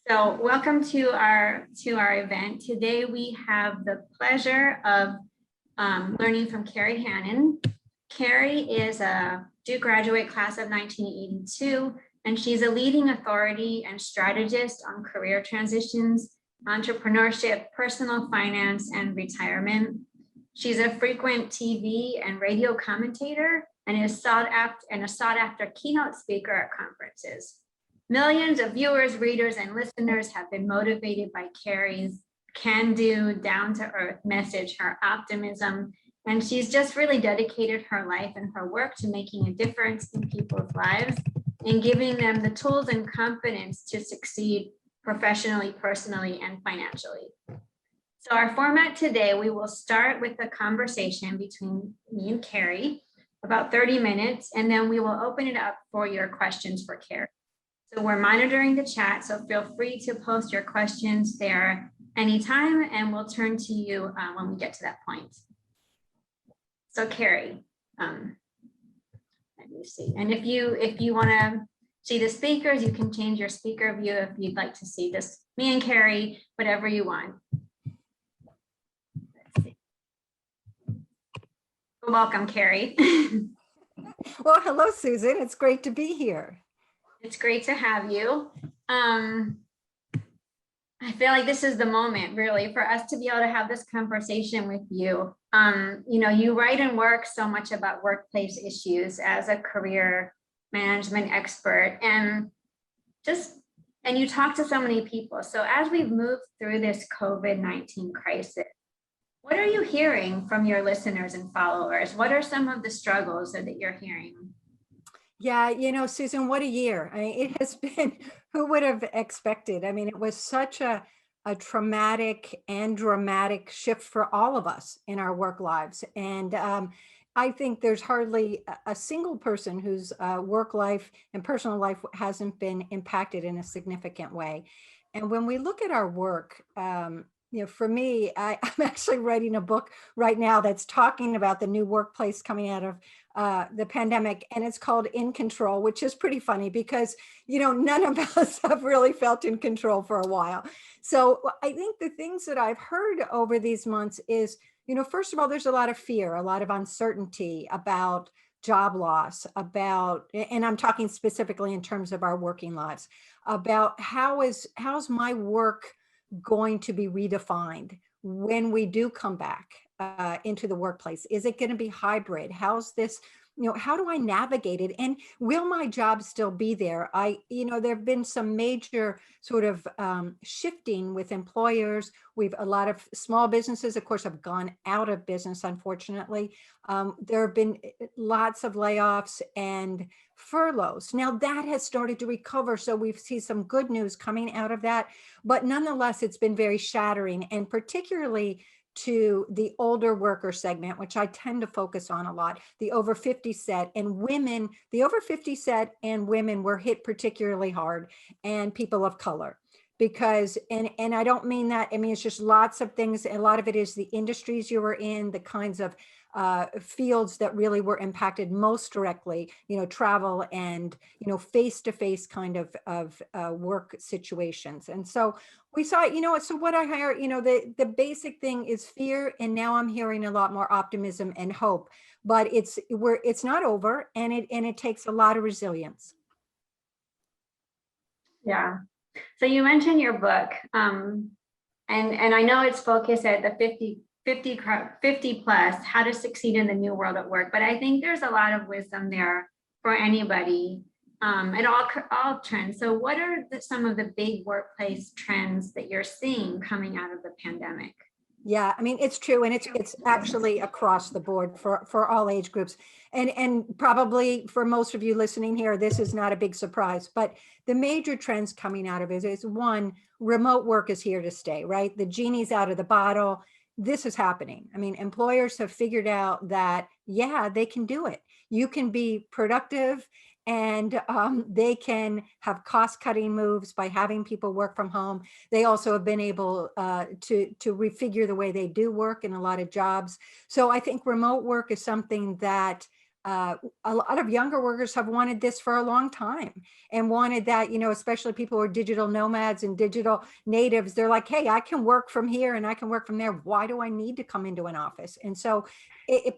So welcome to our event. Today we have the pleasure of learning from Kerry Hannon. Kerry is a Duke graduate class of 1982, and she's a leading authority and strategist on career transitions, entrepreneurship, personal finance, and retirement. She's a frequent TV and radio commentator and is a sought after keynote speaker at conferences. Millions of viewers, readers, and listeners have been motivated by Kerry's can-do, down-to-earth message, her optimism, and she's just really dedicated her life and her work to making a difference in people's lives and giving them the tools and confidence to succeed professionally, personally, and financially. So our format today, we will start with a conversation between me and Kerry, about 30 minutes, and then we will open it up for your questions for Kerry. So we're monitoring the chat, so feel free to post your questions there anytime, and we'll turn to you when we get to that point. So Kerry, let me see. And if you want to see the speakers, you can change your speaker view if you'd like to see this, me and Kerry, whatever you want. Let's see. Welcome, Kerry. Well, hello, Susan. It's great to be here. It's great to have you. I feel like this is the moment really for us to be able to have this conversation with you. You know, you write and work so much about workplace issues as a career management expert and you talk to so many people. So as we've moved through this COVID-19 crisis, what are you hearing from your listeners and followers? What are some of the struggles that you're hearing? Yeah, you know, Susan, what a year. I mean, it has been, who would have expected? I mean, it was such a traumatic and dramatic shift for all of us in our work lives. And I think there's hardly a single person whose work life and personal life hasn't been impacted in a significant way. And when we look at our work, you know, for me, I'm actually writing a book right now that's talking about the new workplace coming out of the pandemic, and it's called In Control, which is pretty funny because, you know, none of us have really felt in control for a while. So I think the things that I've heard over these months is, you know, first of all, there's a lot of fear, a lot of uncertainty about job loss, about, and I'm talking specifically in terms of our working lives, about how's my work going to be redefined when we do come back into the workplace? Is it going to be hybrid? How's this, you know, how do I navigate it? And will my job still be there? You know, there have been some major sort of shifting with employers. A lot of small businesses, of course, have gone out of business, unfortunately. There have been lots of layoffs and furloughs. Now that has started to recover. So we've seen some good news coming out of that, but nonetheless, it's been very shattering, and particularly to the older worker segment, which I tend to focus on a lot, the over 50 set, and women, the over 50 set and women were hit particularly hard, and people of color. Because, and I don't mean that, I mean, it's just lots of things. A lot of it is the industries you were in, the kinds of fields that really were impacted most directly, you know, travel and, you know, face-to-face kind of work situations. And so we saw, you know, so what I hear, you know, the basic thing is fear. And now I'm hearing a lot more optimism and hope, but it's not over, and it takes a lot of resilience. Yeah. So you mentioned your book, and I know it's focused at the 50 plus, how to succeed in the new world at work. But I think there's a lot of wisdom there for anybody and all trends. So what are some of the big workplace trends that you're seeing coming out of the pandemic? Yeah, I mean, it's true. And it's actually across the board for all age groups. And probably for most of you listening here, this is not a big surprise, but the major trends coming out of it is one, remote work is here to stay, right? The genie's out of the bottle. This is happening. I mean, employers have figured out that, yeah, they can do it. You can be productive, and they can have cost-cutting moves by having people work from home. They also have been able to refigure the way they do work in a lot of jobs. So I think remote work is something that a lot of younger workers have wanted this for a long time and wanted that, especially people who are digital nomads and digital natives. They're like, hey, I can work from here and I can work from there. Why do I need to come into an office? And so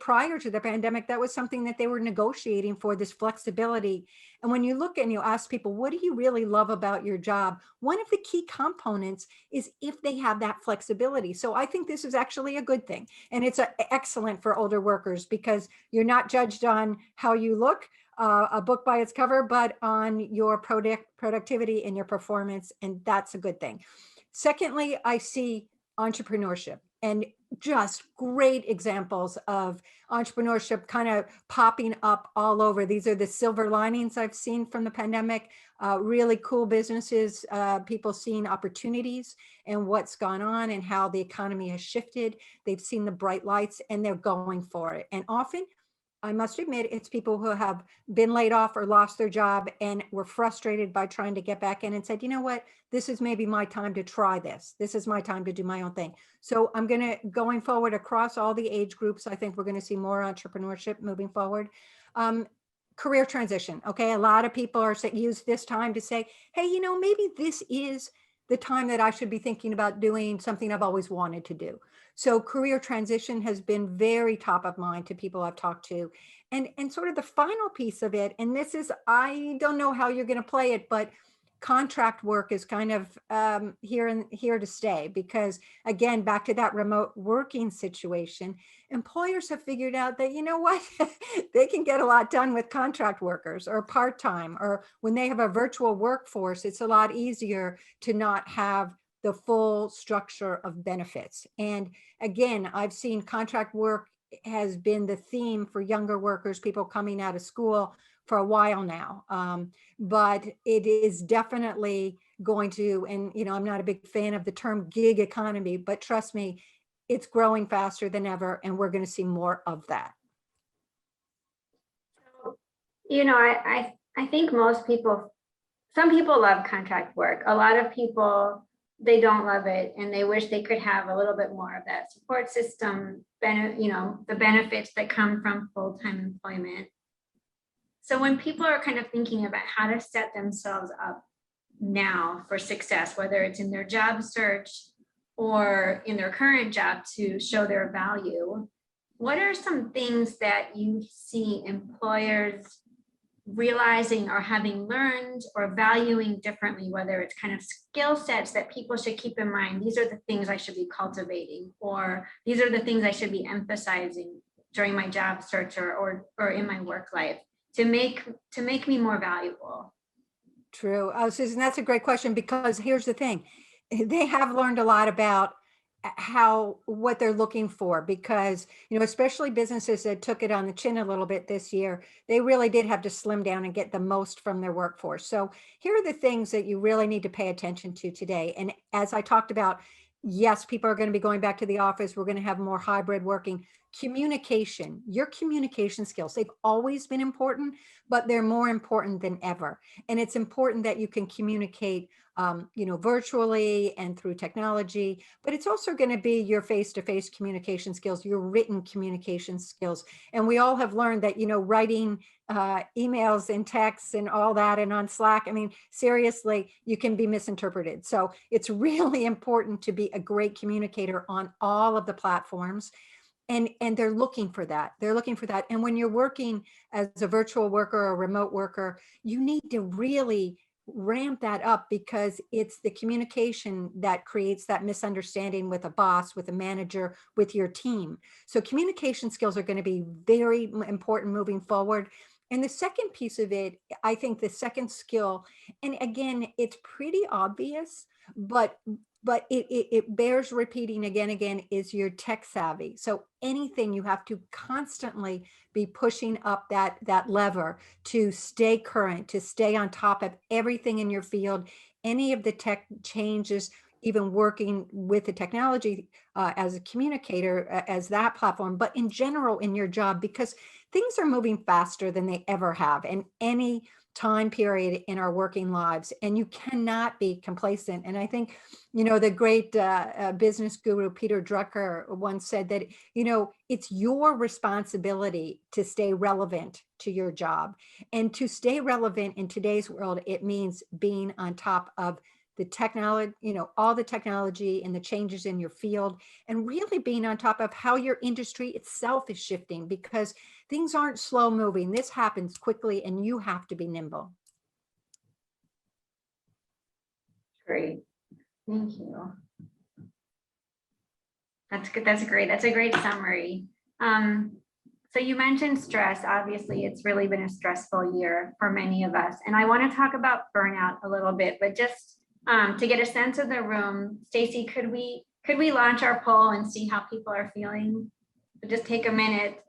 prior to the pandemic, that was something that they were negotiating for, this flexibility. And when you look and you ask people, what do you really love about your job? One of the key components is if they have that flexibility. So I think this is actually a good thing. And it's excellent for older workers because you're not judged on how you look, a book by its cover, but on your productivity and your performance. And that's a good thing. Secondly, I see entrepreneurship and just great examples of entrepreneurship kind of popping up all over. These are the silver linings I've seen from the pandemic. Really cool businesses, people seeing opportunities and what's gone on and how the economy has shifted. They've seen the bright lights and they're going for it. And often, I must admit, it's people who have been laid off or lost their job and were frustrated by trying to get back in and said, you know what, this is maybe my time to try this. This is my time to do my own thing. So I'm going forward across all the age groups, I think we're going to see more entrepreneurship moving forward. Career transition. Okay. A lot of people use this time to say, hey, maybe this is the time that I should be thinking about doing something I've always wanted to do. So career transition has been very top of mind to people I've talked to. And sort of the final piece of it, and this is, I don't know how you're going to play it, but contract work is kind of here to stay because, again, back to that remote working situation, employers have figured out that, you know what, they can get a lot done with contract workers or part-time, or when they have a virtual workforce, it's a lot easier to not have the full structure of benefits. And again, I've seen contract work has been the theme for younger workers, people coming out of school for a while now. But it is definitely going to, and I'm not a big fan of the term gig economy, but trust me, it's growing faster than ever, and we're going to see more of that. I think some people love contract work. A lot of people, they don't love it and they wish they could have a little bit more of that support system, the benefits that come from full-time employment. So when people are kind of thinking about how to set themselves up now for success, whether it's in their job search or in their current job to show their value, what are some things that you see employers realizing or having learned or valuing differently, whether it's kind of skill sets that people should keep in mind? These are the things I should be cultivating, or these are the things I should be emphasizing during my job search or in my work life to make me more valuable. True. Susan, that's a great question, because here's the thing. They have learned a lot about what they're looking for, because, especially businesses that took it on the chin a little bit this year, they really did have to slim down and get the most from their workforce. So here are the things that you really need to pay attention to today. And as I talked about, yes, people are going to be going back to the office. We're going to have more hybrid working. Communication, your communication skills, they've always been important, but they're more important than ever. And it's important that you can communicate, virtually and through technology, but it's also going to be your face-to-face communication skills, your written communication skills. And we all have learned that, writing emails and texts and all that, and on Slack, I mean, seriously, you can be misinterpreted. So it's really important to be a great communicator on all of the platforms. And they're looking for that. They're looking for that. And when you're working as a virtual worker or a remote worker, you need to really ramp that up, because it's the communication that creates that misunderstanding with a boss, with a manager, with your team. So communication skills are going to be very important moving forward. And the second piece of it, I think the second skill, and again, it's pretty obvious, but it bears repeating again, is your tech savvy. So anything, you have to constantly be pushing up that lever to stay current, to stay on top of everything in your field, any of the tech changes. even working with the technology as a communicator, as that platform, but in general in your job, because things are moving faster than they ever have in any time period in our working lives, and you cannot be complacent. And I think, the great business guru Peter Drucker once said that, it's your responsibility to stay relevant to your job. And to stay relevant in today's world, it means being on top of the technology, all the technology and the changes in your field, and really being on top of how your industry itself is shifting, because things aren't slow moving. This happens quickly and you have to be nimble. Great. Thank you. That's good. That's great. That's a great summary. So you mentioned stress. Obviously, it's really been a stressful year for many of us. And I want to talk about burnout a little bit, but just to get a sense of the room, Stacy, could we launch our poll and see how people are feeling? But just take a minute.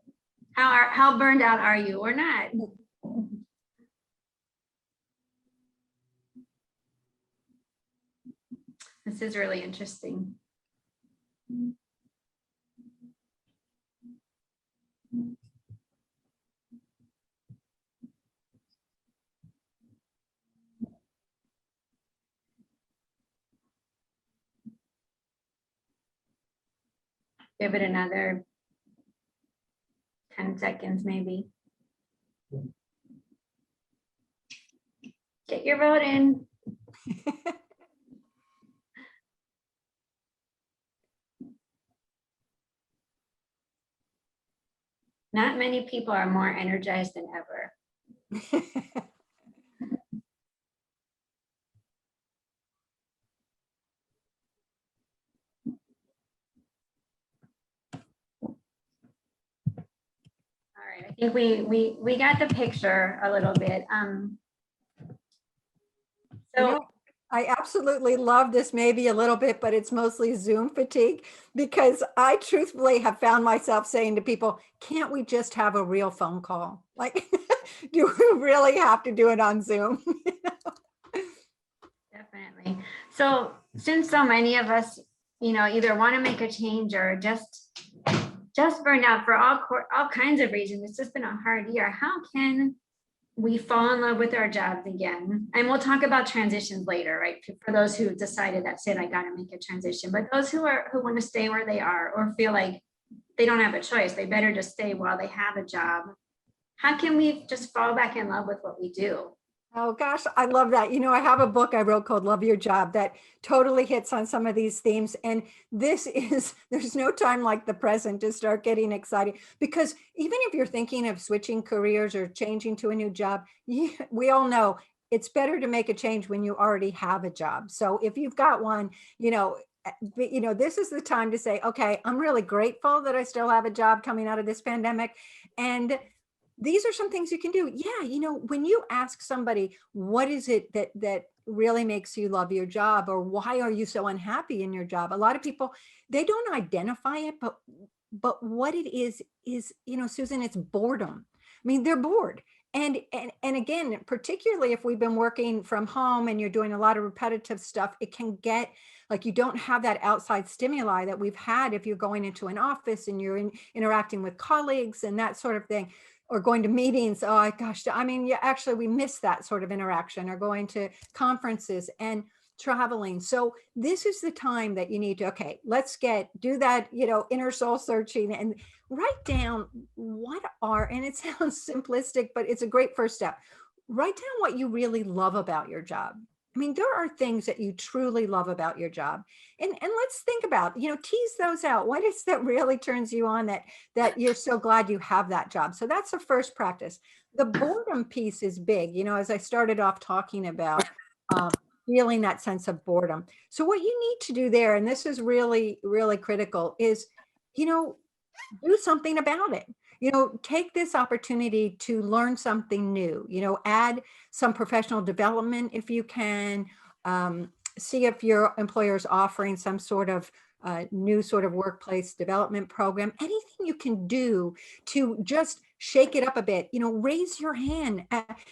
How burned out are you or not? This is really interesting. Give it another 10 seconds, maybe. Get your vote in. Not many people are more energized than ever. All right, I think we got the picture a little bit. So I absolutely love this, maybe a little bit, but it's mostly Zoom fatigue, because I truthfully have found myself saying to people, can't we just have a real phone call? Like, do we really have to do it on Zoom? Definitely. So since so many of us, either want to make a change or just burned out for all kinds of reasons, it's just been a hard year. How can we fall in love with our jobs again? And we'll talk about transitions later, right? For those who decided that said, I got to make a transition, but those who want to stay where they are or feel like they don't have a choice, they better just stay while they have a job. How can we just fall back in love with what we do? Oh gosh, I love that. I have a book I wrote called Love Your Job that totally hits on some of these themes. And there's no time like the present to start getting excited, because even if you're thinking of switching careers or changing to a new job, we all know it's better to make a change when you already have a job. So if you've got one, this is the time to say, okay, I'm really grateful that I still have a job coming out of this pandemic. And these are some things you can do. Yeah, when you ask somebody, what is it that really makes you love your job, or why are you so unhappy in your job? A lot of people, they don't identify it, but what it is, Susan, it's boredom. I mean, they're bored. And again, particularly if we've been working from home and you're doing a lot of repetitive stuff, it can get like you don't have that outside stimuli that we've had if you're going into an office and you're interacting with colleagues and that sort of thing, or going to meetings. Oh gosh, I mean, yeah, actually we miss that sort of interaction, or going to conferences and traveling. So this is the time that you need to, okay, let's do that, inner soul searching and write down and it sounds simplistic, but it's a great first step. Write down what you really love about your job. I mean, there are things that you truly love about your job. And let's think about, tease those out. What is that really turns you on that you're so glad you have that job? So that's the first practice. The boredom piece is big, as I started off talking about, feeling that sense of boredom. So what you need to do there, and this is really, really critical, is, do something about it. Take this opportunity to learn something new, add some professional development if you can, see if your employer is offering some sort of new sort of workplace development program, anything you can do to just shake it up a bit, raise your hand.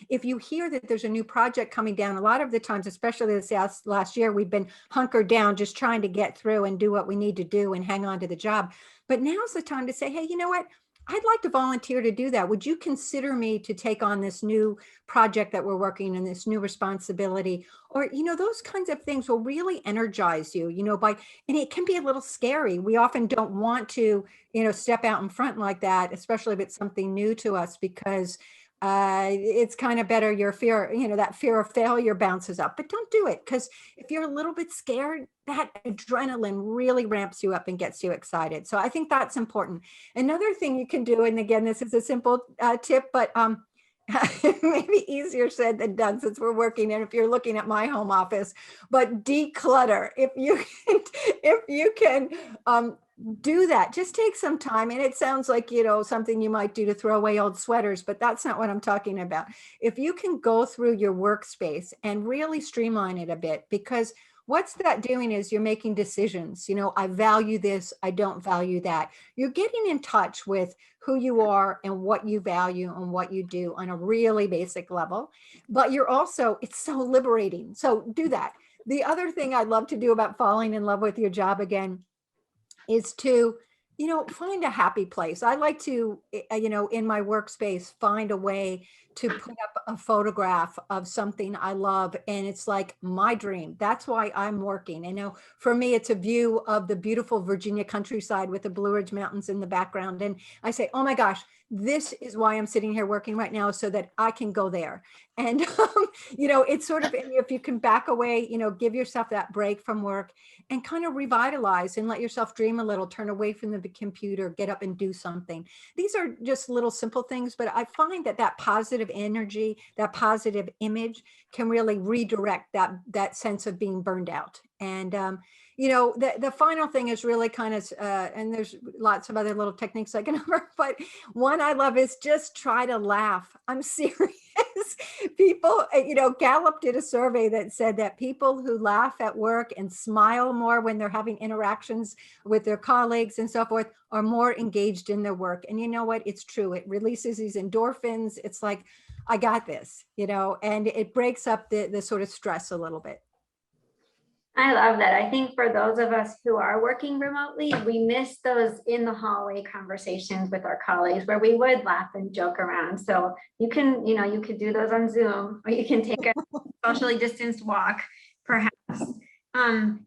If you hear that there's a new project coming down, a lot of the times, especially this last year, we've been hunkered down, just trying to get through and do what we need to do and hang on to the job. But now's the time to say, hey, you know what? I'd like to volunteer to do that. Would you consider me to take on this new project that we're working on, this new responsibility? Or, those kinds of things will really energize you, and it can be a little scary. We often don't want to, step out in front like that, especially if it's something new to us, because it's kind of better your fear, that fear of failure bounces up. But don't do it, because if you're a little bit scared, that adrenaline really ramps you up and gets you excited. So I think that's important. Another thing you can do, and again, this is a simple tip, but maybe easier said than done, since we're working, and if you're looking at my home office, but declutter. If you can do that, just take some time. And it sounds like, something you might do to throw away old sweaters, but that's not what I'm talking about. If you can go through your workspace and really streamline it a bit, because what's that doing is you're making decisions. I value this, I don't value that. You're getting in touch with who you are and what you value and what you do on a really basic level. But it's so liberating. So do that. The other thing I love to do about falling in love with your job again is to, find a happy place. I like to, in my workspace, find a way to put up a photograph of something I love. And it's like my dream. That's why I'm working. For me, it's a view of the beautiful Virginia countryside with the Blue Ridge Mountains in the background. And I say, oh my gosh, this is why I'm sitting here working right now, so that I can go there. And, it's sort of, if you can back away, give yourself that break from work and kind of revitalize and let yourself dream a little, turn away from the computer, get up and do something. These are just little simple things, but I find that positive energy, that positive image can really redirect that sense of being burned out. And, the final thing is really kind of, and there's lots of other little techniques I can offer, but one I love is just try to laugh. I'm serious. People, Gallup did a survey that said that people who laugh at work and smile more when they're having interactions with their colleagues and so forth are more engaged in their work. And you know what? It's true. It releases these endorphins. It's like, I got this, and it breaks up the sort of stress a little bit. I love that. I think for those of us who are working remotely, we miss those in the hallway conversations with our colleagues where we would laugh and joke around. So you can, you could do those on Zoom, or you can take a socially distanced walk, perhaps.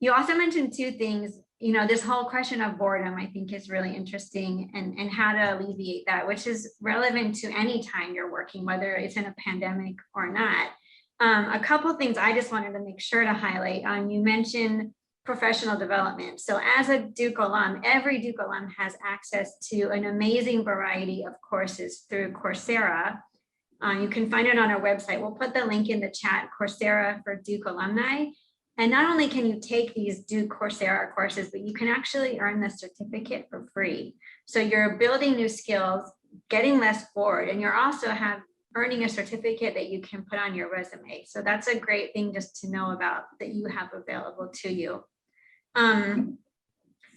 You also mentioned two things, this whole question of boredom, I think, is really interesting, and how to alleviate that, which is relevant to any time you're working, whether it's in a pandemic or not. A couple of things I just wanted to make sure to highlight. You mentioned professional development. So as a Duke alum, every Duke alum has access to an amazing variety of courses through Coursera. You can find it on our website. We'll put the link in the chat, Coursera for Duke alumni. And not only can you take these Duke Coursera courses, but you can actually earn the certificate for free. So you're building new skills, getting less bored, and you're also earning a certificate that you can put on your resume. So that's a great thing just to know about, that you have available to you.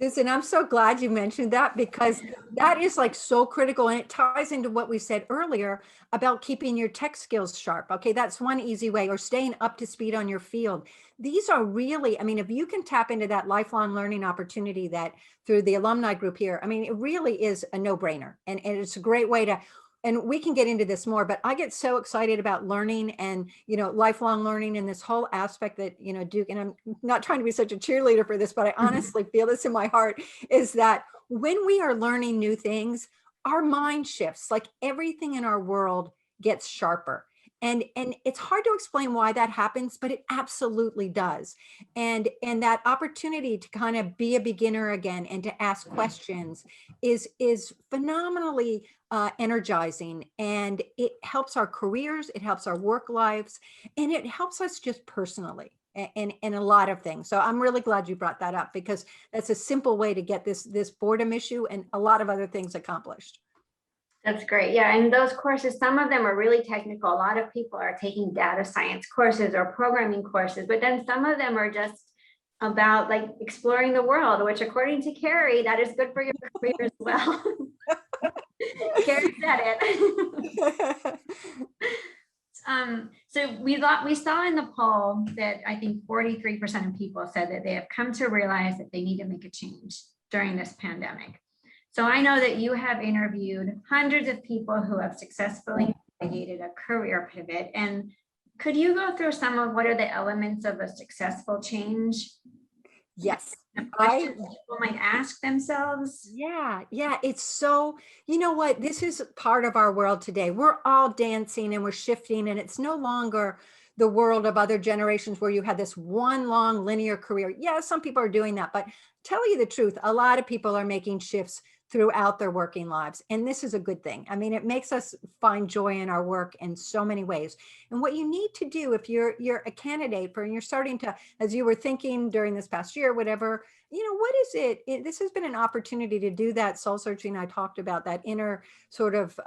Susan, I'm so glad you mentioned that, because that is like so critical, and it ties into what we said earlier about keeping your tech skills sharp. Okay, that's one easy way, or staying up to speed on your field. These are really, if you can tap into that lifelong learning opportunity that through the alumni group here, it really is a no-brainer, and it's a great way to. And we can get into this more, but I get so excited about learning and, lifelong learning, and this whole aspect that, Duke, and I'm not trying to be such a cheerleader for this, but I honestly feel this in my heart, is that when we are learning new things, our mind shifts, like everything in our world gets sharper. And it's hard to explain why that happens, but it absolutely does. And that opportunity to kind of be a beginner again and to ask questions is phenomenally energizing, and it helps our careers, it helps our work lives, and it helps us just personally in a lot of things. So I'm really glad you brought that up, because that's a simple way to get this boredom issue and a lot of other things accomplished. That's great. Yeah. And those courses, some of them are really technical. A lot of people are taking data science courses or programming courses, but then some of them are just about like exploring the world, which according to Kerry, that is good for your career as well. Kerry said it. So we saw in the poll that I think 43% of people said that they have come to realize that they need to make a change during this pandemic. So I know that you have interviewed hundreds of people who have successfully navigated a career pivot. And could you go through some of what are the elements of a successful change? Yes. Questions people might ask themselves. Yeah, it's so, you know what, this is part of our world today. We're all dancing and we're shifting, and it's no longer the world of other generations where you had this one long linear career. Yeah, some people are doing that, but tell you the truth, a lot of people are making shifts throughout their working lives. And this is a good thing. I mean, it makes us find joy in our work in so many ways. And what you need to do if you're a candidate for, and you're starting to, as you were thinking during this past year, whatever, what is it? This has been an opportunity to do that soul searching. I talked about that inner sort of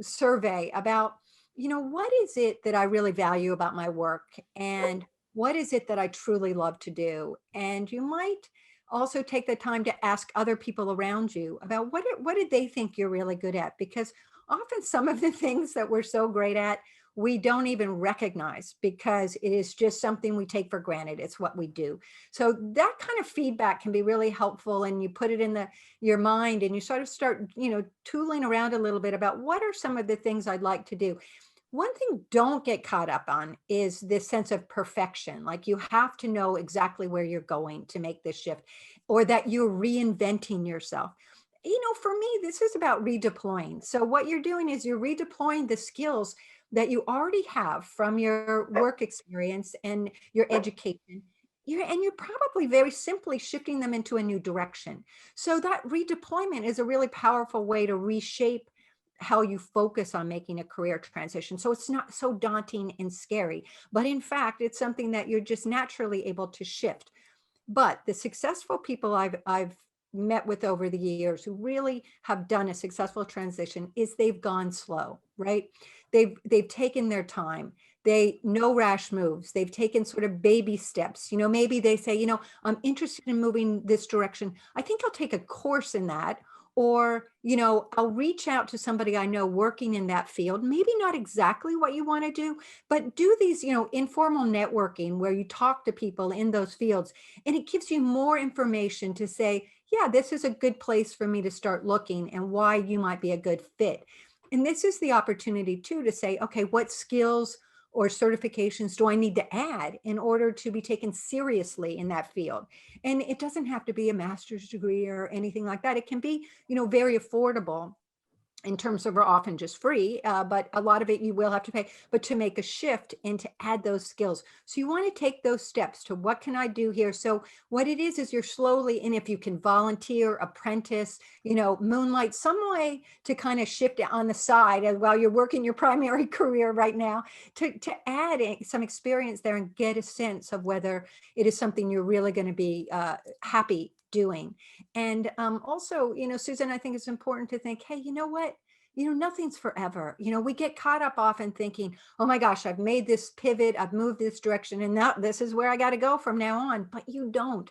survey about, what is it that I really value about my work? And what is it that I truly love to do? And you might also take the time to ask other people around you about what did they think you're really good at? Because often some of the things that we're so great at, we don't even recognize because it is just something we take for granted. It's what we do. So that kind of feedback can be really helpful, and you put it in your mind and you sort of start, tooling around a little bit about what are some of the things I'd like to do. One thing don't get caught up on is this sense of perfection. Like you have to know exactly where you're going to make this shift, or that you're reinventing yourself. For me, this is about redeploying. So what you're doing is you're redeploying the skills that you already have from your work experience and your education. And you're probably very simply shifting them into a new direction. So that redeployment is a really powerful way to reshape how you focus on making a career transition. So it's not so daunting and scary, but in fact, it's something that you're just naturally able to shift. But the successful people I've met with over the years who really have done a successful transition is they've gone slow, right? They've taken their time. They no rash moves. They've taken sort of baby steps. Maybe they say, I'm interested in moving this direction. I think I'll take a course in that. Or, I'll reach out to somebody I know working in that field, maybe not exactly what you want to do, but do these, informal networking where you talk to people in those fields, and it gives you more information to say, yeah, this is a good place for me to start looking and why you might be a good fit. And this is the opportunity too to say, okay, what skills or certifications do I need to add in order to be taken seriously in that field? And it doesn't have to be a master's degree or anything like that. It can be, very affordable in terms of, are often just free, but a lot of it you will have to pay, but to make a shift and to add those skills. So you want to take those steps to what can I do here? So what it is you're slowly, and if you can volunteer, apprentice, moonlight, some way to kind of shift it on the side while you're working your primary career right now, to add some experience there and get a sense of whether it is something you're really going to be happy doing. And also, Susan, I think it's important to think, hey, you know what? Nothing's forever. We get caught up often thinking, oh my gosh, I've made this pivot, I've moved this direction, and now this is where I got to go from now on. But you don't.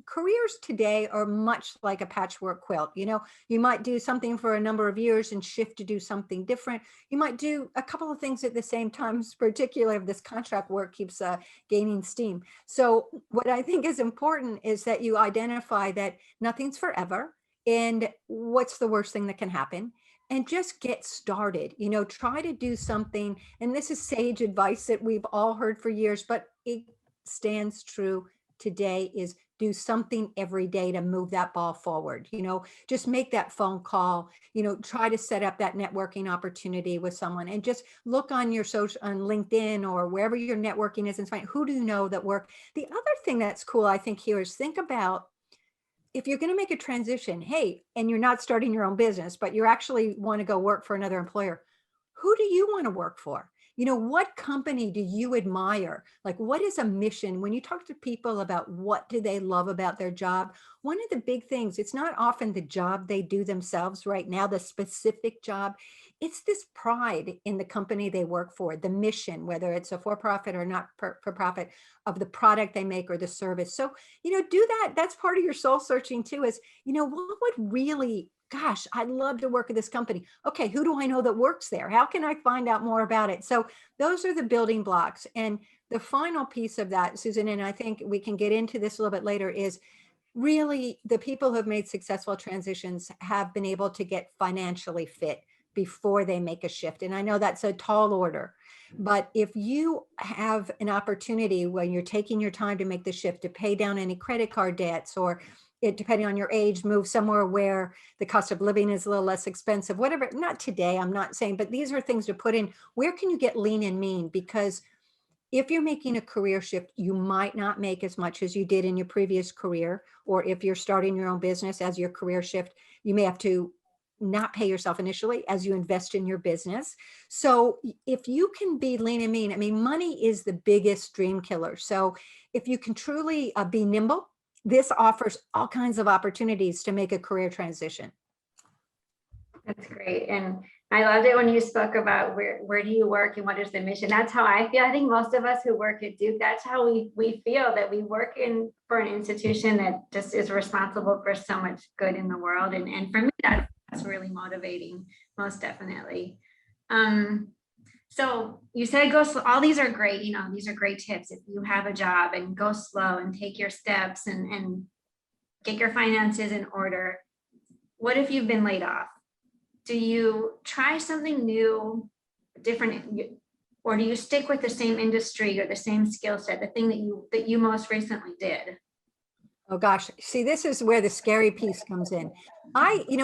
Careers today are much like a patchwork quilt. You might do something for a number of years and shift to do something different. You might do a couple of things at the same time, particularly if this contract work keeps gaining steam. So what I think is important is that you identify that nothing's forever. And what's the worst thing that can happen? And just get started. Try to do something. And this is sage advice that we've all heard for years, but it stands true today, is do something every day to move that ball forward. Just make that phone call, try to set up that networking opportunity with someone, and just look on your social, on LinkedIn or wherever your networking is, and find who do you know that work. The other thing that's cool, I think, here is think about, if you're going to make a transition, hey, and you're not starting your own business, but you actually want to go work for another employer, who do you want to work for? what company do you admire? Like, what is a mission? When you talk to people about what do they love about their job, one of the big things, it's not often the job they do themselves right now, the specific job. It's this pride in the company they work for, the mission, whether it's a for-profit or not for profit, of the product they make or the service. So, do that. That's part of your soul searching too, is, what would really, gosh, I'd love to work at this company. Okay, who do I know that works there? How can I find out more about it? So those are the building blocks. And the final piece of that, Susan, and I think we can get into this a little bit later, is really the people who have made successful transitions have been able to get financially fit before they make a shift. And I know that's a tall order, but if you have an opportunity when you're taking your time to make the shift, to pay down any credit card debts, or depending on your age, move somewhere where the cost of living is a little less expensive, whatever, not today, I'm not saying, but these are things to put in. Where can you get lean and mean? Because if you're making a career shift, you might not make as much as you did in your previous career, or if you're starting your own business as your career shift, you may have to not pay yourself initially as you invest in your business. So if you can be lean and mean, I mean, money is the biggest dream killer. So if you can truly be nimble, this offers all kinds of opportunities to make a career transition. That's great. And I loved it when you spoke about where do you work and what is the mission. That's how I feel. I think most of us who work at Duke, that's how we feel, that we work for an institution that just is responsible for so much good in the world. And for me, that's really motivating, most definitely. So you said go slow. All these are great, these are great tips. If you have a job, and go slow and take your steps and get your finances in order. What if you've been laid off? Do you try something new, different, or do you stick with the same industry or the same skill set, the thing that you most recently did? Oh gosh, see, this is where the scary piece comes in.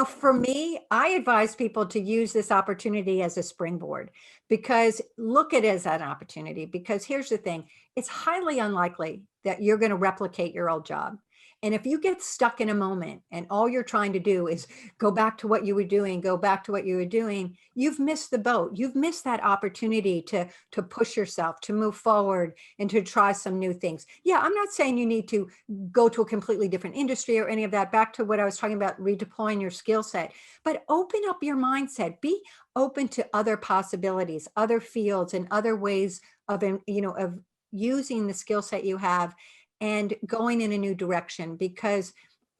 For me, I advise people to use this opportunity as a springboard, because look at it as an opportunity, because here's the thing, it's highly unlikely that you're going to replicate your old job. And if you get stuck in a moment and all you're trying to do is go back to what you were doing, you've missed the boat. You've missed that opportunity to push yourself, to move forward, and to try some new things. Yeah, I'm not saying you need to go to a completely different industry or any of that. Back to what I was talking about, redeploying your skill set, but open up your mindset. Be open to other possibilities, other fields, and other ways of using the skill set you have and going in a new direction. Because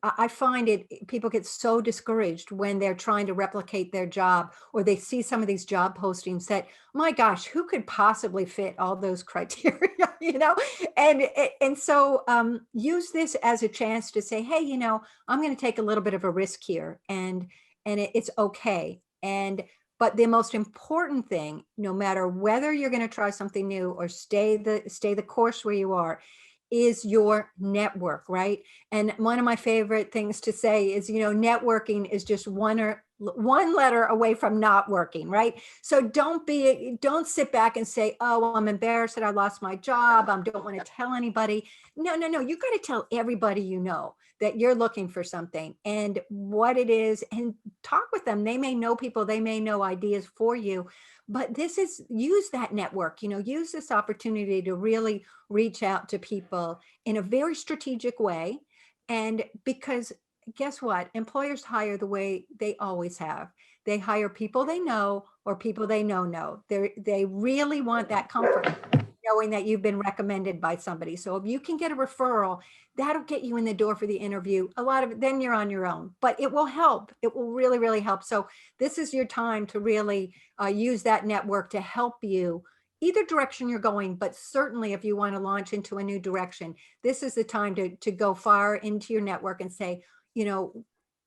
I find people get so discouraged when they're trying to replicate their job, or they see some of these job postings that, my gosh, who could possibly fit all those criteria, And so use this as a chance to say, hey, I'm going to take a little bit of a risk here, and it's okay. But the most important thing, no matter whether you're going to try something new or stay the course where you are, is your network, right? And one of my favorite things to say is, networking is just one letter away from not working, right? So don't sit back and say, oh, I'm embarrassed that I lost my job, I don't want to tell anybody. No, you got to tell everybody that you're looking for something and what it is, and talk with them. They may know people, they may know ideas for you, but use that network, use this opportunity to really reach out to people in a very strategic way. And because guess what? Employers hire the way they always have. They hire people they know, or people they know. They really want that comfort, knowing that you've been recommended by somebody. So if you can get a referral, that'll get you in the door for the interview. A lot of it, then you're on your own, but it will help. It will really, really help. So this is your time to really use that network to help you either direction you're going, but certainly if you want to launch into a new direction, this is the time to go far into your network and say,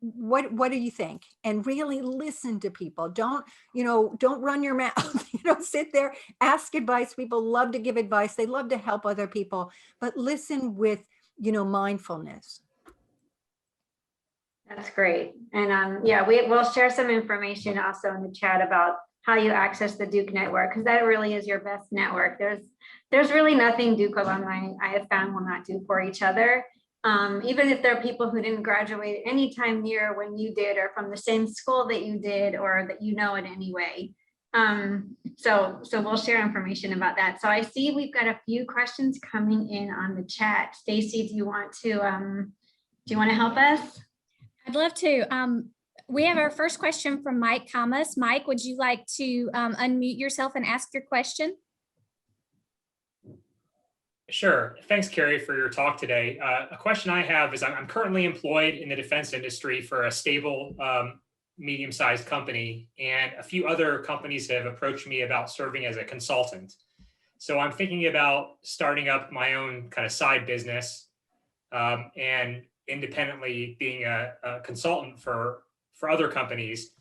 what do you think? And really listen to people. Don't run your mouth, sit there, ask advice. People love to give advice. They love to help other people, but listen with, mindfulness. That's great. And we'll share some information also in the chat about how you access the Duke network, because that really is your best network. There's really nothing Duke alumni I have found will not do for each other. Even if there are people who didn't graduate anytime near when you did, or from the same school that you did, or that in any way. So we'll share information about that. So I see we've got a few questions coming in on the chat. Stacy, do you want to help us? I'd love to. We have our first question from Mike Kamas. Mike, would you like to unmute yourself and ask your question? Sure. Thanks, Kerry, for your talk today. A question I have is I'm currently employed in the defense industry for a stable, medium-sized company, and a few other companies have approached me about serving as a consultant. So I'm thinking about starting up my own kind of side business and independently being a consultant for other companies,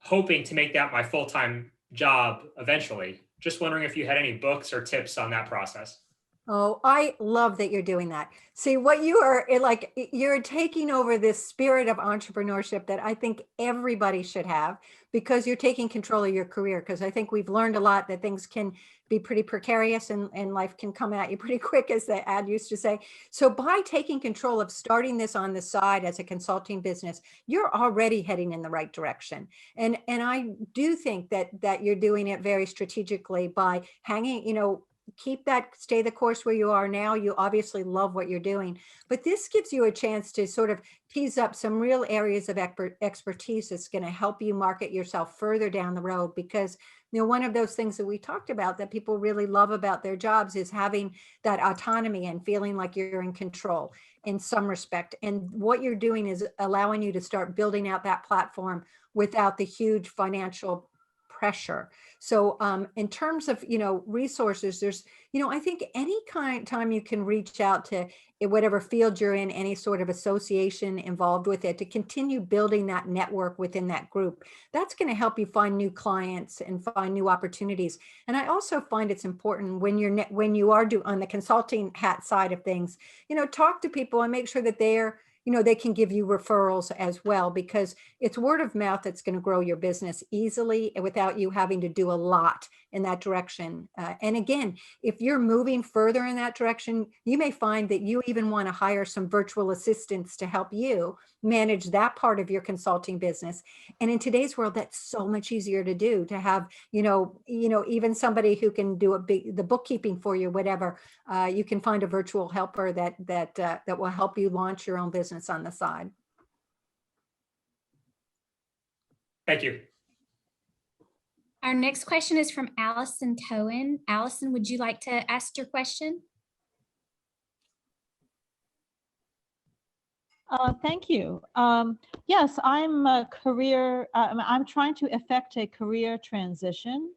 hoping to make that my full-time job eventually. Just wondering if you had any books or tips on that process. Oh, I love that you're doing that. See, what you are like, you're taking over this spirit of entrepreneurship that I think everybody should have, because you're taking control of your career. Because I think we've learned a lot that things can be pretty precarious and life can come at you pretty quick, as the ad used to say. So by taking control of starting this on the side as a consulting business, you're already heading in the right direction. And I do think that you're doing it very strategically by hanging, stay the course where you are now. You obviously love what you're doing, but this gives you a chance to sort of tease up some real areas of expertise that's going to help you market yourself further down the road. Because, one of those things that we talked about that people really love about their jobs is having that autonomy and feeling like you're in control in some respect. And what you're doing is allowing you to start building out that platform without the huge financial pressure. So in terms of, resources, there's, I think any time you can reach out to whatever field you're in, any sort of association involved with it, to continue building that network within that group, that's going to help you find new clients and find new opportunities. And I also find it's important when you are on the consulting hat side of things, talk to people and make sure that they can give you referrals as well, because it's word of mouth that's going to grow your business easily without you having to do a lot in that direction. And again, if you're moving further in that direction, you may find that you even want to hire some virtual assistants to help you manage that part of your consulting business. And in today's world, that's so much easier to do, to have, even somebody who can do the bookkeeping for you, whatever. You can find a virtual helper that will help you launch your own business on the side. Thank you. Our next question is from Allison Cohen. Allison, would you like to ask your question? Thank you. Yes, I'm I'm trying to effect a career transition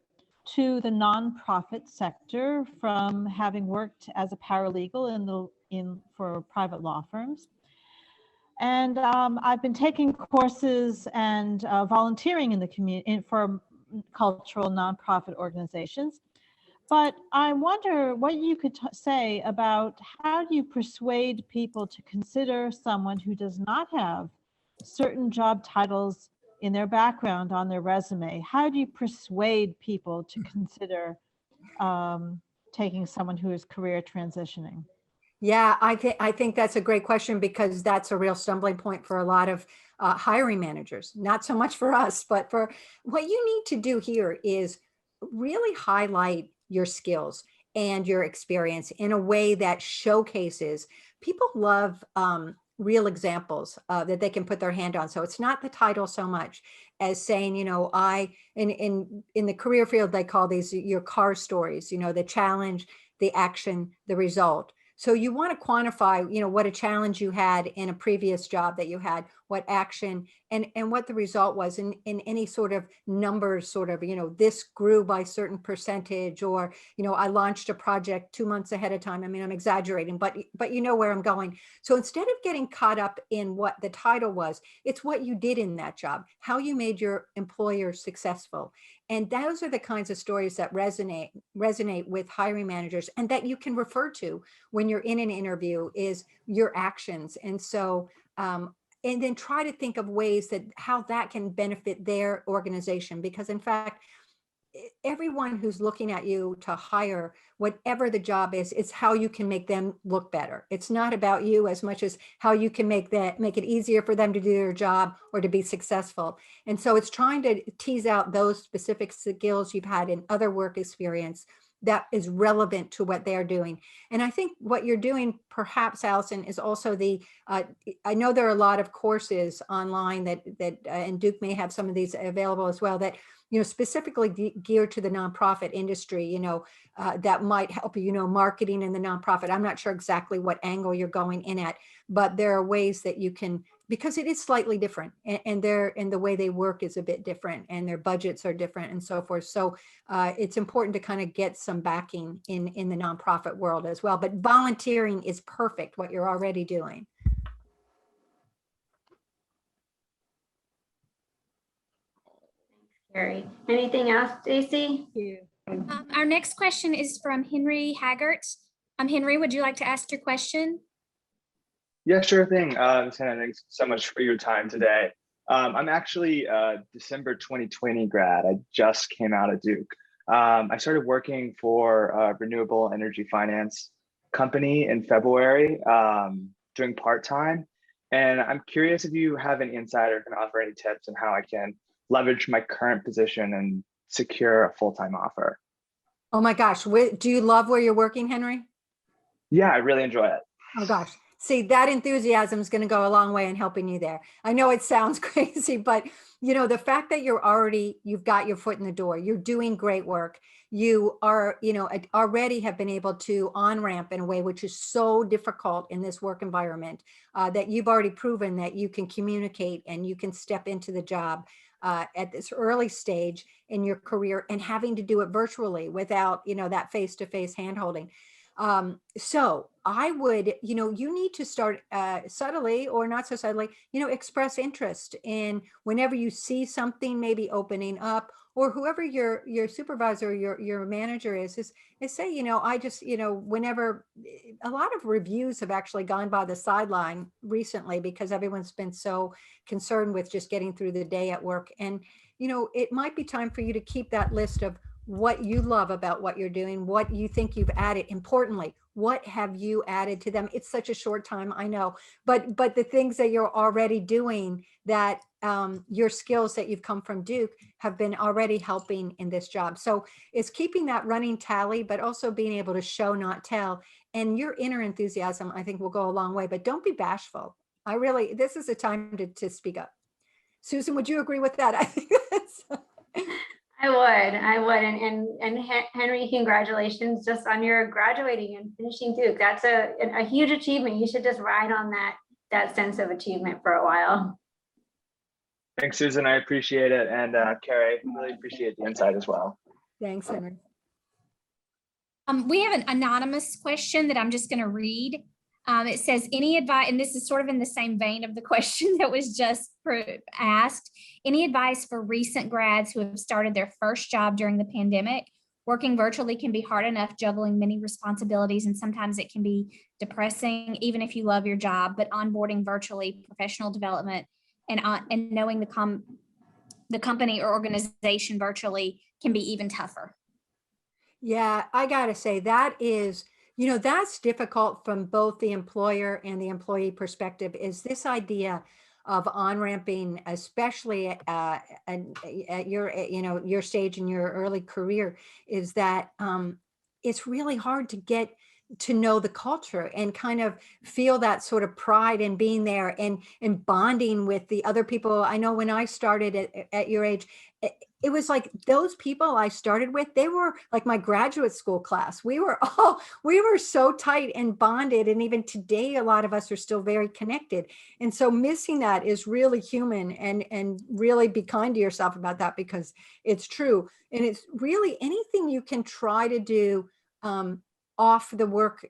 to the nonprofit sector from having worked as a paralegal for private law firms. And I've been taking courses and volunteering in the community for cultural nonprofit organizations. But I wonder what you could say about how do you persuade people to consider someone who does not have certain job titles in their background on their resume? How do you persuade people to consider taking someone who is career transitioning? Yeah, I think that's a great question, because that's a real stumbling point for a lot of hiring managers. Not so much for us, but for what you need to do here is really highlight your skills and your experience in a way that showcases. People love real examples that they can put their hand on. So it's not the title so much as saying, in the career field, they call these your car stories, the challenge, the action, the result. So you want to quantify, what a challenge you had in a previous job that you had, what action and what the result was in any sort of numbers, sort of, this grew by certain percentage, or, I launched a project 2 months ahead of time. I mean, I'm exaggerating, but you know where I'm going. So instead of getting caught up in what the title was, it's what you did in that job, how you made your employer successful. And those are the kinds of stories that resonate with hiring managers, and that you can refer to when you're in an interview, is your actions. And so, and then try to think of ways that how that can benefit their organization. Because in fact, everyone who's looking at you to hire, whatever the job is, it's how you can make them look better. It's not about you as much as how you can make it easier for them to do their job or to be successful. And so it's trying to tease out those specific skills you've had in other work experience that is relevant to what they're doing. And I think what you're doing, perhaps, Allison, is also I know there are a lot of courses online that and Duke may have some of these available as well, that specifically geared to the nonprofit industry, that might help marketing in the nonprofit. I'm not sure exactly what angle you're going in at, but there are ways that you can, because it is slightly different, and the way they work is a bit different, and their budgets are different and so forth. So it's important to kind of get some backing in the nonprofit world as well. But volunteering is perfect, what you're already doing. Carrie. Anything else, Stacy? Our next question is from Henry Haggart. Henry, would you like to ask your question? Yeah, sure thing. Ms. Hannon, thanks so much for your time today. I'm actually a December 2020 grad. I just came out of Duke. I started working for a renewable energy finance company in February, doing part-time. And I'm curious if you have any insight or can offer any tips on how I can leverage my current position and secure a full-time offer. Oh my gosh. Do you love where you're working, Henry? Yeah, I really enjoy it. Oh gosh. See, that enthusiasm is going to go a long way in helping you there. I know it sounds crazy, but the fact that you've got your foot in the door, you're doing great work. You are, already have been able to on-ramp in a way which is so difficult in this work environment, that you've already proven that you can communicate and you can step into the job at this early stage in your career, and having to do it virtually without, that face-to-face hand-holding. So I would, you need to start subtly or not so subtly, express interest in whenever you see something maybe opening up, or whoever your supervisor, your manager is say, I just, whenever a lot of reviews have actually gone by the sideline recently because everyone's been so concerned with just getting through the day at work. And, it might be time for you to keep that list of what you love about what you're doing, what you think you've added. Importantly, what have you added to them? It's such a short time, I know, but the things that you're already doing, that your skills that you've come from Duke have been already helping in this job. So it's keeping that running tally, but also being able to show, not tell. And your inner enthusiasm, I think, will go a long way, but don't be bashful. This is a time to speak up. Susan, would you agree with that? I think that's... I would. And Henry, congratulations just on your graduating and finishing Duke. That's a huge achievement. You should just ride on that sense of achievement for a while. Thanks, Susan. I appreciate it. And Kerry, really appreciate the insight as well. Thanks, Henry. We have an anonymous question that I'm just going to read. It says, any advice, and this is sort of in the same vein of the question that was just asked, any advice for recent grads who have started their first job during the pandemic? Working virtually can be hard enough, juggling many responsibilities, and sometimes it can be depressing, even if you love your job. But onboarding virtually, professional development, and knowing the company or organization virtually can be even tougher. Yeah, I gotta say that is, that's difficult from both the employer and the employee perspective, is this idea of on-ramping, especially at your stage in your early career, is that it's really hard to get to know the culture and kind of feel that sort of pride in being there and bonding with the other people. I know when I started at your age, it was like those people I started with, they were like my graduate school class. We were so tight and bonded. And even today, a lot of us are still very connected. And so missing that is really human, and really be kind to yourself about that, because it's true. And it's really anything you can try to do off the work,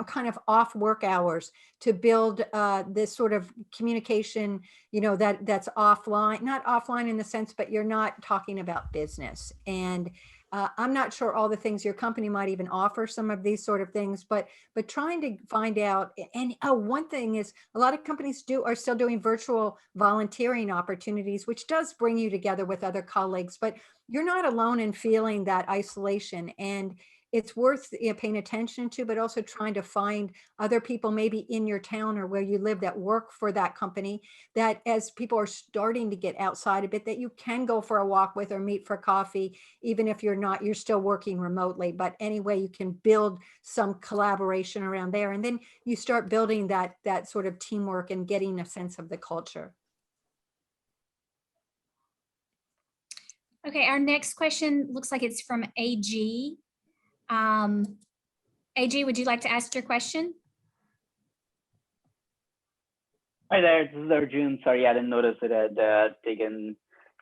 kind of off work hours, to build this sort of communication, that's offline, not offline in the sense, but you're not talking about business. And I'm not sure all the things your company might even offer some of these sort of things, but trying to find out. And oh, one thing is a lot of companies are still doing virtual volunteering opportunities, which does bring you together with other colleagues, but you're not alone in feeling that isolation. And it's worth paying attention to, but also trying to find other people maybe in your town or where you live that work for that company, that as people are starting to get outside a bit, that you can go for a walk with or meet for coffee, even if you're still working remotely. But anyway, you can build some collaboration around there. And then you start building that sort of teamwork and getting a sense of the culture. Okay, our next question looks like it's from AG. AG, would you like to ask your question? Hi there, this is Arjun. Sorry, I didn't notice it had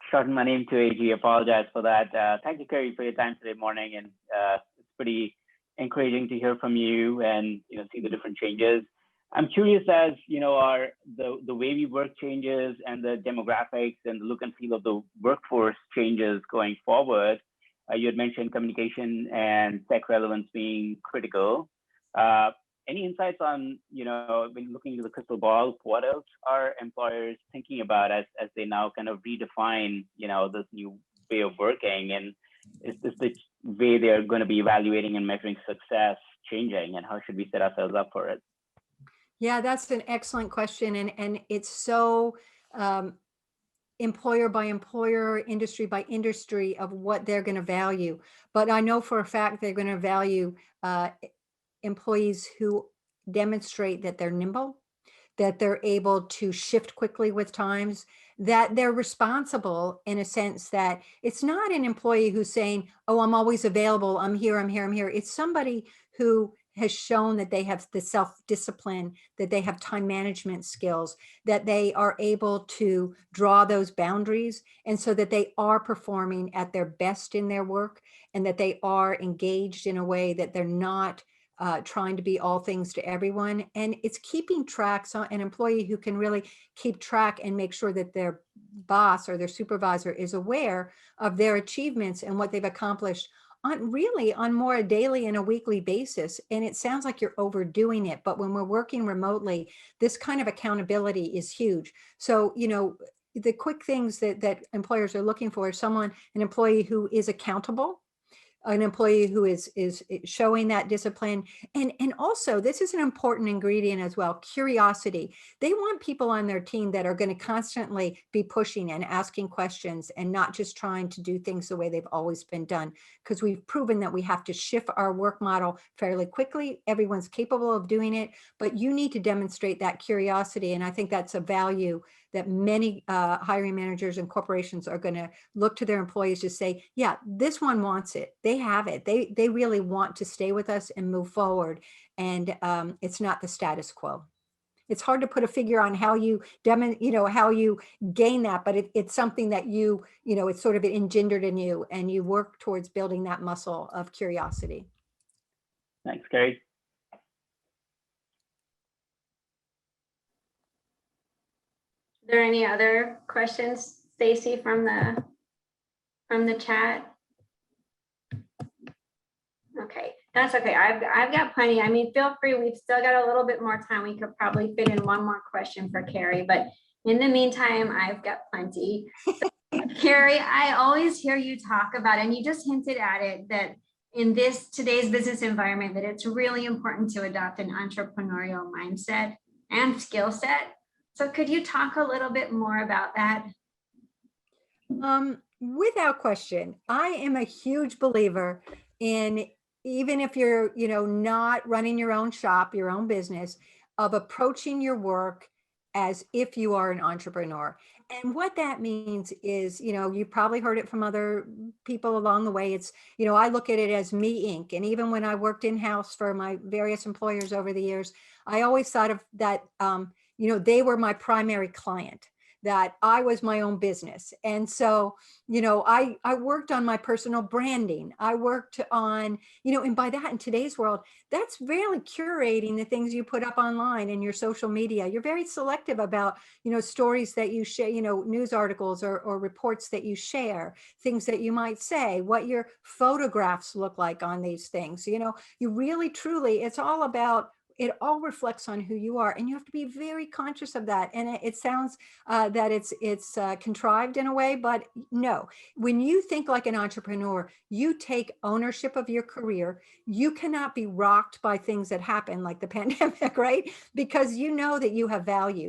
shortened my name to AG. Apologize for that. Thank you, Kerry, for your time today morning, and it's pretty encouraging to hear from you and see the different changes. I'm curious, as the way we work changes and the demographics and the look and feel of the workforce changes going forward. You had mentioned communication and tech relevance being critical. Any insights on, when looking into the crystal ball, what else are employers thinking about as they now kind of redefine, this new way of working? And is this the way they're going to be evaluating and measuring success changing? And how should we set ourselves up for it? Yeah, that's an excellent question. And it's so employer by employer, industry by industry of what they're going to value. But I know for a fact they're going to value employees who demonstrate that they're nimble, that they're able to shift quickly with times, that they're responsible in a sense that it's not an employee who's saying, oh, I'm always available, I'm here, I'm here, I'm here. It's somebody who has shown that they have the self-discipline, that they have time management skills, that they are able to draw those boundaries, and so that they are performing at their best in their work, and that they are engaged in a way that they're not trying to be all things to everyone. And it's keeping track. So an employee who can really keep track and make sure that their boss or their supervisor is aware of their achievements and what they've accomplished on more a daily and a weekly basis. And it sounds like you're overdoing it, but when we're working remotely, this kind of accountability is huge. So, the quick things that employers are looking for is an employee who is accountable, an employee who is showing that discipline. And also, this is an important ingredient as well, curiosity. They want people on their team that are going to constantly be pushing and asking questions and not just trying to do things the way they've always been done, because we've proven that we have to shift our work model fairly quickly. Everyone's capable of doing it, but you need to demonstrate that curiosity. And I think that's a value that many hiring managers and corporations are going to look to their employees to say, yeah, this one wants it. They have it. They really want to stay with us and move forward. And it's not the status quo. It's hard to put a figure on how you how you gain that, but it's something that it's sort of engendered in you, and you work towards building that muscle of curiosity. Thanks, Kerry. Are there any other questions, Stacy, from the chat? Okay, that's okay. I've got plenty. I mean, feel free. We've still got a little bit more time. We could probably fit in one more question for Kerry, but in the meantime, I've got plenty. So, Kerry, I always hear you talk about, and you just hinted at it, that in today's business environment, that it's really important to adopt an entrepreneurial mindset and skill set. So could you talk a little bit more about that? Without question, I am a huge believer in, even if you're, not running your own shop, your own business, of approaching your work as if you are an entrepreneur. And what that means is, you probably heard it from other people along the way. It's, I look at it as me Inc. And even when I worked in-house for my various employers over the years, I always thought of that, they were my primary client. that I was my own business. And so, I worked on my personal branding. I worked on, and by that, in today's world, that's really curating the things you put up online and your social media. You're very selective about, stories that you share, news articles or reports that you share, things that you might say, what your photographs look like on these things. You really, truly, it's all about, it all reflects on who you are, and you have to be very conscious of that. And it sounds that it's contrived in a way, but no. When you think like an entrepreneur, you take ownership of your career. You cannot be rocked by things that happen, like the pandemic, right? Because you know that you have value.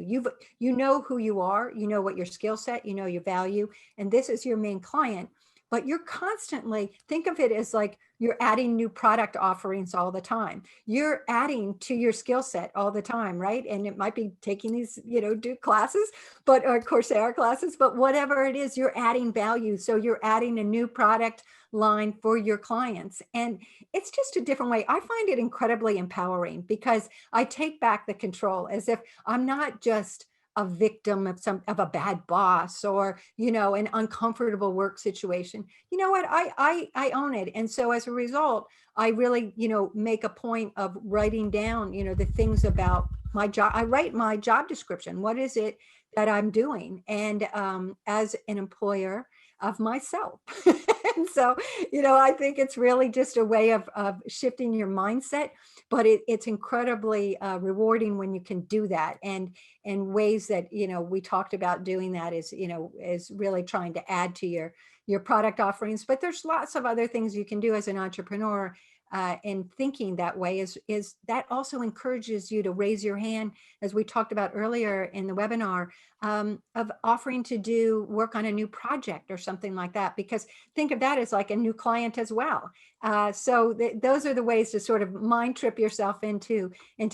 You know who you are. You know what your skill set. You know your value, and this is your main client. But you're constantly, think of it as like you're adding new product offerings all the time. You're adding to your skill set all the time, right? And it might be taking these, do classes, or Coursera classes, but whatever it is, you're adding value. So you're adding a new product line for your clients. And it's just a different way. I find it incredibly empowering because I take back the control, as if I'm not just a victim of a bad boss or, an uncomfortable work situation. You know what? I own it. And so as a result, I really, make a point of writing down, the things about my job. I write my job description. What is it that I'm doing? And as an employer of myself. And so, I think it's really just a way of shifting your mindset, but it's incredibly rewarding when you can do that. And ways that, we talked about doing that is really trying to add to your product offerings. But there's lots of other things you can do as an entrepreneur. And thinking that way is that also encourages you to raise your hand, as we talked about earlier in the webinar, of offering to do work on a new project or something like that, because think of that as like a new client as well. So those are the ways to sort of mind trip yourself into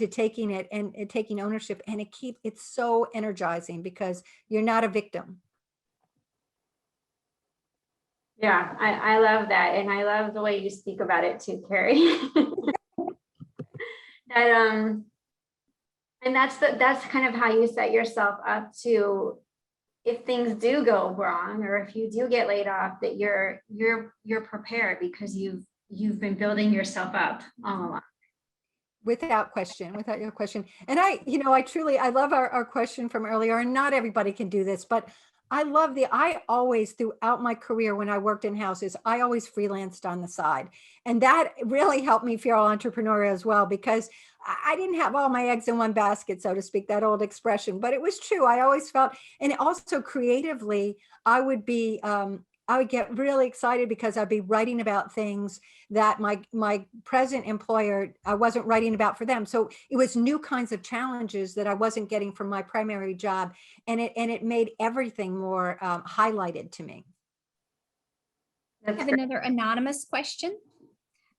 taking it and taking ownership. And it's so energizing because you're not a victim. Yeah, I love that. And I love the way you speak about it too, Kerry. And that's kind of how you set yourself up to, if things do go wrong, or if you do get laid off, that you're prepared because you've been building yourself up all along. Without your question. And I love our question from earlier, and not everybody can do this, but I always, throughout my career, when I worked in houses, I always freelanced on the side. And that really helped me feel entrepreneurial as well, because I didn't have all my eggs in one basket, so to speak, that old expression, but it was true. I always felt, and also creatively, I would get really excited because I'd be writing about things that my present employer, I wasn't writing about for them. So it was new kinds of challenges that I wasn't getting from my primary job. And it made everything more highlighted to me. I have another anonymous question.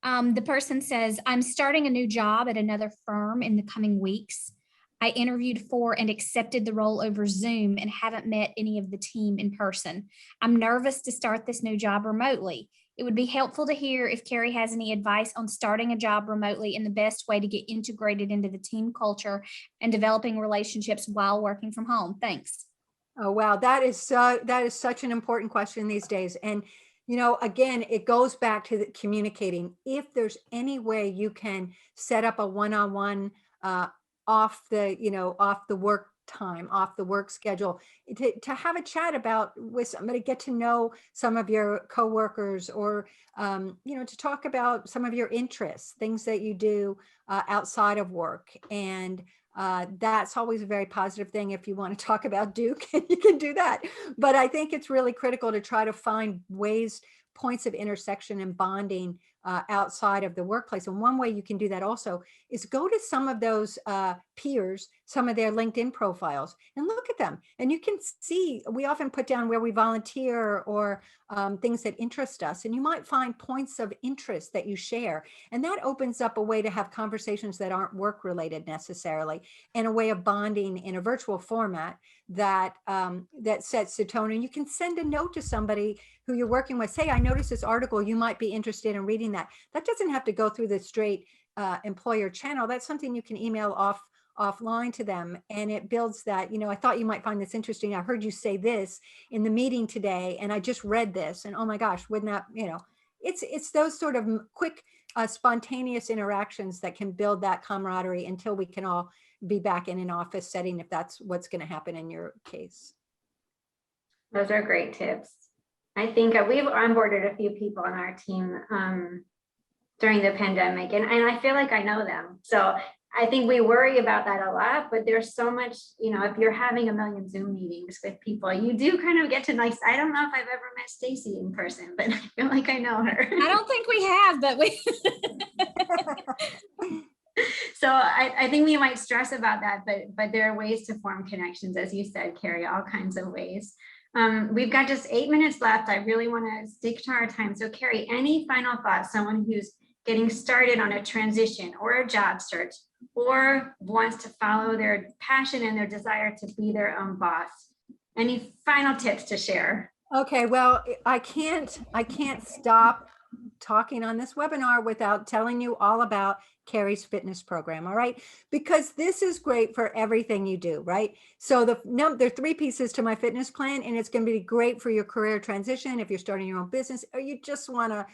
The person says, I'm starting a new job at another firm in the coming weeks. I interviewed for and accepted the role over Zoom and haven't met any of the team in person. I'm nervous to start this new job remotely. It would be helpful to hear if Kerry has any advice on starting a job remotely and the best way to get integrated into the team culture and developing relationships while working from home. Thanks. Oh, wow. That is such an important question these days. And, again, it goes back to the communicating. If there's any way you can set up a one-on-one off the work time, off the work schedule, to have a chat with somebody, get to know some of your coworkers, or to talk about some of your interests, things that you do outside of work. And that's always a very positive thing. If you want to talk about Duke, you can do that. But I think it's really critical to try to find points of intersection and bonding outside of the workplace. And one way you can do that also is go to some of those peers, some of their LinkedIn profiles, and look at them. And you can see, we often put down where we volunteer or things that interest us. And you might find points of interest that you share. And that opens up a way to have conversations that aren't work related necessarily, and a way of bonding in a virtual format that sets the tone. And you can send a note to somebody who you're working with. Say, I noticed this article, you might be interested in reading that. That doesn't have to go through the straight employer channel. That's something you can email offline to them, and it builds that, I thought you might find this interesting. I heard you say this in the meeting today, and I just read this, and oh my gosh, wouldn't that, it's those sort of quick, spontaneous interactions that can build that camaraderie until we can all be back in an office setting, if that's what's going to happen in your case. Those are great tips. I think we've onboarded a few people on our team during the pandemic, and I feel like I know them. So I think we worry about that a lot, but there's so much, if you're having a million Zoom meetings with people, you do kind of get to I don't know if I've ever met Stacy in person, but I feel like I know her. I don't think we have, but we. So I think we might stress about that, but there are ways to form connections, as you said, Kerry, all kinds of ways. We've got just 8 minutes left. I really want to stick to our time. So Kerry, any final thoughts? Someone who's getting started on a transition or a job search, or wants to follow their passion and their desire to be their own boss. Any final tips to share? Okay, well, I can't stop talking on this webinar without telling you all about Kerry's fitness program, all right? Because this is great for everything you do, right? So there are 3 pieces to my fitness plan, and it's going to be great for your career transition if you're starting your own business, or you just want to,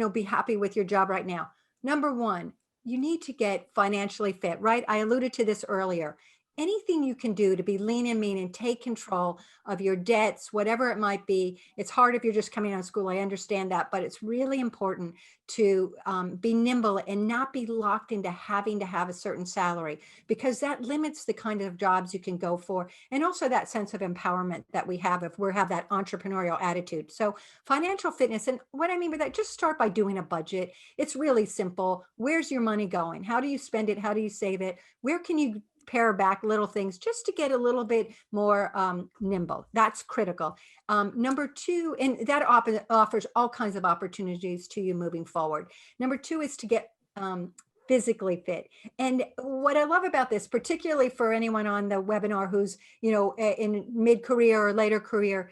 be happy with your job right now. Number 1, you need to get financially fit, right? I alluded to this earlier. Anything you can do to be lean and mean and take control of your debts, whatever it might be. It's hard if you're just coming out of school. I understand that, but it's really important to be nimble and not be locked into having to have a certain salary, because that limits the kind of jobs you can go for. And also that sense of empowerment that we have if we have that entrepreneurial attitude. So financial fitness, and what I mean by that, just start by doing a budget. It's really simple. Where's your money going? How do you spend it? How do you save it? Where can you pare back little things just to get a little bit more nimble? That's critical. Number 2, and that offers all kinds of opportunities to you moving forward. Number 2 is to get physically fit. And what I love about this, particularly for anyone on the webinar who's, in mid-career or later career,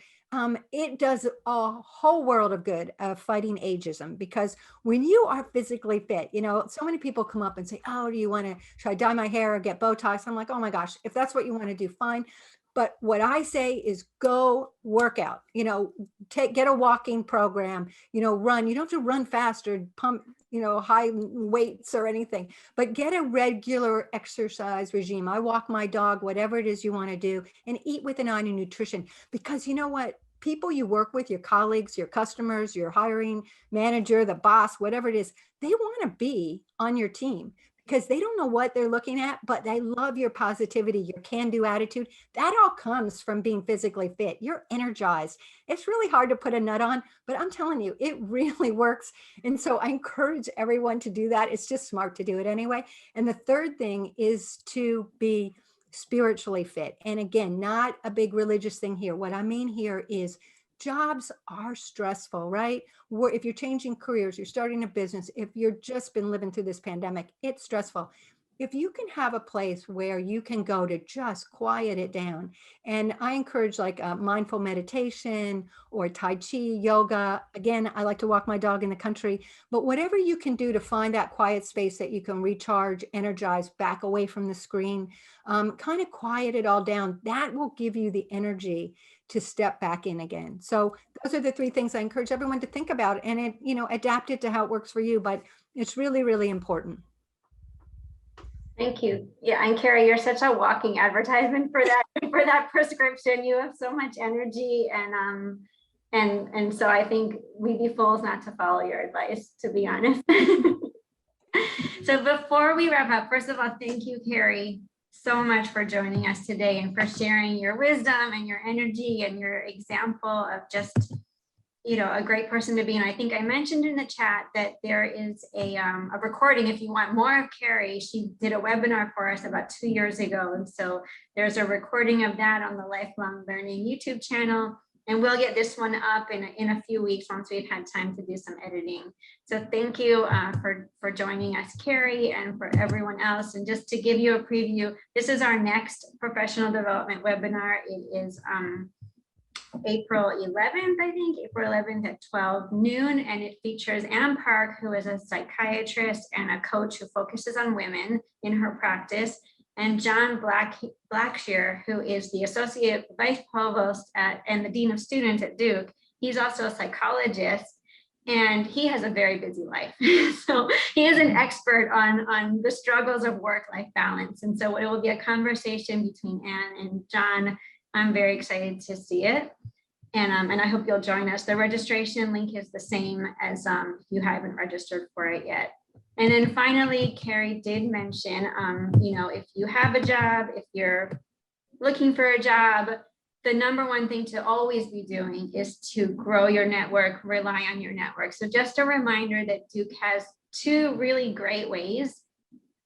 it does a whole world of good of fighting ageism, because when you are physically fit, so many people come up and say, oh, do you want to try dye my hair or get Botox? I'm like, oh my gosh, if that's what you want to do, fine. But what I say is go work out, get a walking program, run. You don't have to run fast or pump, high weights or anything, but get a regular exercise regime. I walk my dog, whatever it is you want to do, and eat with an eye on nutrition, because you know what? People you work with, your colleagues, your customers, your hiring manager, the boss, whatever it is, they want to be on your team, because they don't know what they're looking at, but they love your positivity, your can-do attitude. That all comes from being physically fit. You're energized. It's really hard to put a nut on, but I'm telling you, it really works. And so I encourage everyone to do that. It's just smart to do it anyway. And the third thing is to be spiritually fit. And again, not a big religious thing here. What I mean here is jobs are stressful, right? If you're changing careers, you're starting a business, if you've just been living through this pandemic, it's stressful. If you can have a place where you can go to just quiet it down, and I encourage like mindful meditation or Tai Chi, yoga. Again, I like to walk my dog in the country, but whatever you can do to find that quiet space that you can recharge, energize, back away from the screen, kind of quiet it all down, that will give you the energy to step back in again. So those are the 3 things I encourage everyone to think about, and adapt it to how it works for you, but it's really, really important. Thank you. Yeah, and Kerry, you're such a walking advertisement for that prescription. You have so much energy, and so I think we'd be fools not to follow your advice, to be honest. So before we wrap up, first of all, thank you, Kerry, so much for joining us today and for sharing your wisdom and your energy and your example of just, a great person to be. And I think I mentioned in the chat that there is a recording if you want more of Kerry. She did a webinar for us about 2 years ago. And so there's a recording of that on the Lifelong Learning YouTube channel. And we'll get this one up in a few weeks once we've had time to do some editing. So thank you for joining us, Kerry, and for everyone else. And just to give you a preview, this is our next professional development webinar. It is April 11th, I think, April 11th at 12 noon. And it features Ann Park, who is a psychiatrist and a coach who focuses on women in her practice. and John Blackshear, who is the Associate Vice Provost and the Dean of Students at Duke. He's also a psychologist, and he has a very busy life. So he is an expert on the struggles of work-life balance. And so it will be a conversation between Anne and John. I'm very excited to see it. And I hope you'll join us. The registration link is the same as if you haven't registered for it yet. And then finally, Kerry did mention, if you have a job, if you're looking for a job, the number one thing to always be doing is to grow your network, rely on your network. So just a reminder that Duke has two really great ways,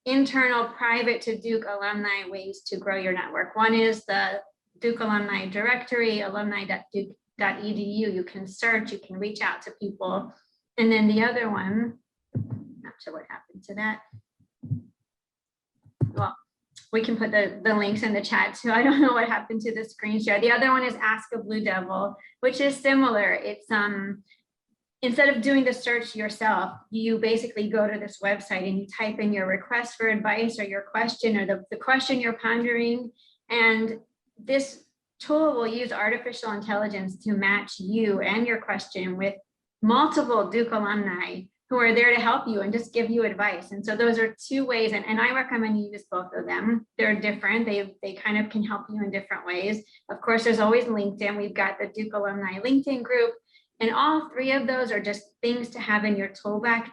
internal private to Duke alumni ways to grow your network. One is the Duke Alumni Directory, alumni.duke.edu. You can search, you can reach out to people. And then the other one, not sure what happened to that. Well, we can put the links in the chat too. I don't know what happened to the screen share. The other one is Ask a Blue Devil, which is similar. It's instead of doing the search yourself, you basically go to this website and you type in your request for advice or your question or the question you're pondering. And this tool will use artificial intelligence to match you and your question with multiple Duke alumni who are there to help you and just give you advice. And so those are two ways, and I recommend you use both of them. They're different. They kind of can help you in different ways. Of course, there's always LinkedIn. We've got the Duke Alumni LinkedIn group, and all three of those are just things to have in your toolbox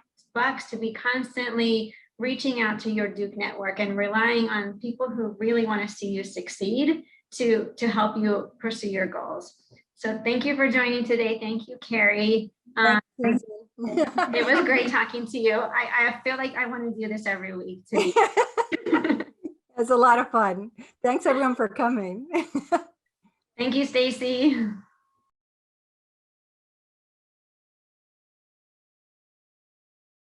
to be constantly reaching out to your Duke network and relying on people who really want to see you succeed to help you pursue your goals. So thank you for joining today. Thank you, Kerry. It was great talking to you. I feel like I want to do this every week too. It was a lot of fun. Thanks everyone for coming. Thank you, Stacy.